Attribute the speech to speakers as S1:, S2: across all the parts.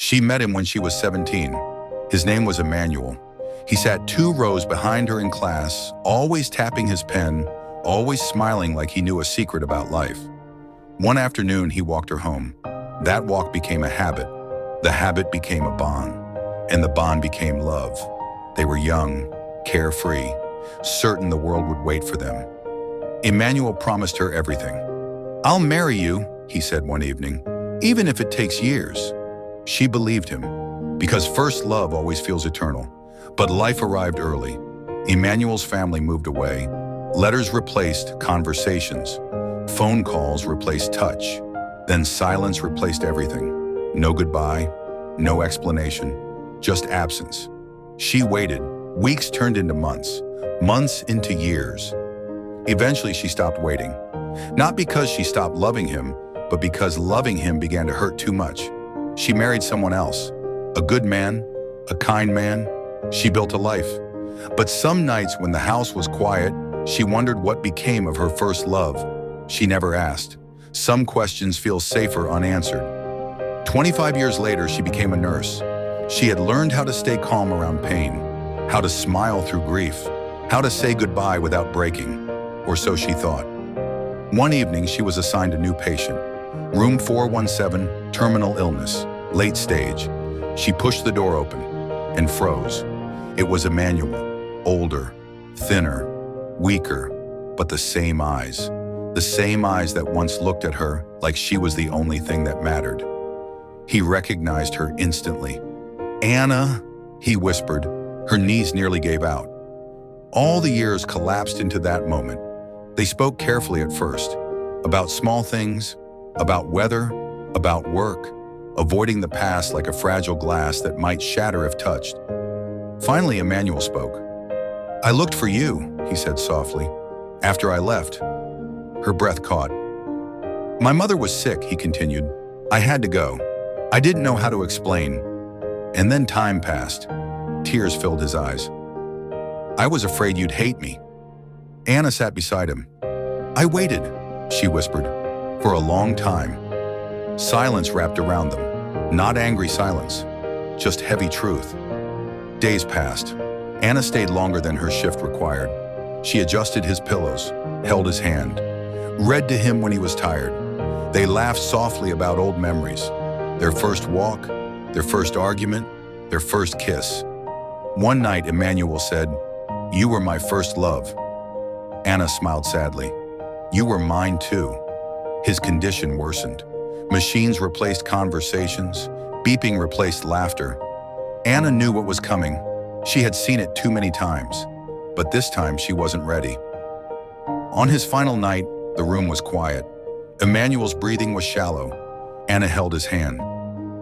S1: She met him when she was 17. His name was Emmanuel. He sat 2 rows behind her in class, always tapping his pen, always smiling like he knew a secret about life. One afternoon, he walked her home. That walk became a habit. The habit became a bond. And the bond became love. They were young, carefree, certain the world would wait for them. Emmanuel promised her everything. "I'll marry you," he said one evening, "even if it takes years." She believed him, because first love always feels eternal. But life arrived early. Emmanuel's family moved away. Letters replaced conversations. Phone calls replaced touch. Then silence replaced everything. No goodbye, no explanation, just absence. She waited. Weeks turned into months, months into years. Eventually, she stopped waiting. Not because she stopped loving him, but because loving him began to hurt too much. She married someone else, a good man, a kind man. She built a life. But some nights when the house was quiet, she wondered what became of her first love. She never asked. Some questions feel safer unanswered. 25 years later, she became a nurse. She had learned how to stay calm around pain, how to smile through grief, how to say goodbye without breaking, or so she thought. One evening, she was assigned a new patient. Room 417, terminal illness, late stage. She pushed the door open and froze. It was Emmanuel, older, thinner, weaker, but the same eyes. The same eyes that once looked at her like she was the only thing that mattered. He recognized her instantly. "Anna," he whispered. Her knees nearly gave out. All the years collapsed into that moment. They spoke carefully at first, about small things, about weather, about work, avoiding the past like a fragile glass that might shatter if touched. Finally, Emmanuel spoke. "I looked for you," he said softly, "after I left." Her breath caught. "My mother was sick," he continued. "I had to go. I didn't know how to explain." And then time passed. Tears filled his eyes. "I was afraid you'd hate me." Anna sat beside him. "I waited," she whispered, "for a long time." Silence wrapped around them. Not angry silence, just heavy truth. Days passed. Anna stayed longer than her shift required. She adjusted his pillows, held his hand, read to him when he was tired. They laughed softly about old memories. Their first walk, their first argument, their first kiss. One night, Emmanuel said, "You were my first love." Anna smiled sadly. "You were mine too." His condition worsened. Machines replaced conversations. Beeping replaced laughter. Anna knew what was coming. She had seen it too many times. But this time, she wasn't ready. On his final night, the room was quiet. Emmanuel's breathing was shallow. Anna held his hand.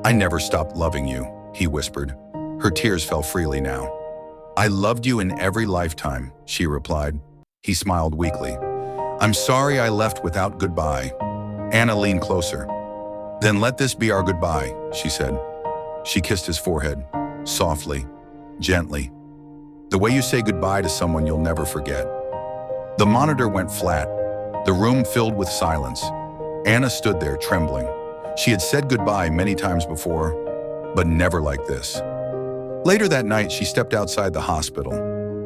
S1: "I never stopped loving you," he whispered. Her tears fell freely now. "I loved you in every lifetime," she replied. He smiled weakly. "I'm sorry I left without goodbye." Anna leaned closer. "Then let this be our goodbye," she said. She kissed his forehead, softly, gently. The way you say goodbye to someone you'll never forget. The monitor went flat. The room filled with silence. Anna stood there trembling. She had said goodbye many times before, but never like this. Later that night, she stepped outside the hospital.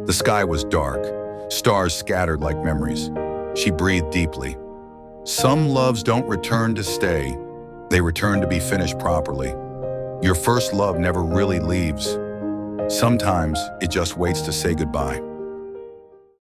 S1: The sky was dark, stars scattered like memories. She breathed deeply. Some loves don't return to stay. They return to be finished properly. Your first love never really leaves. Sometimes it just waits to say goodbye.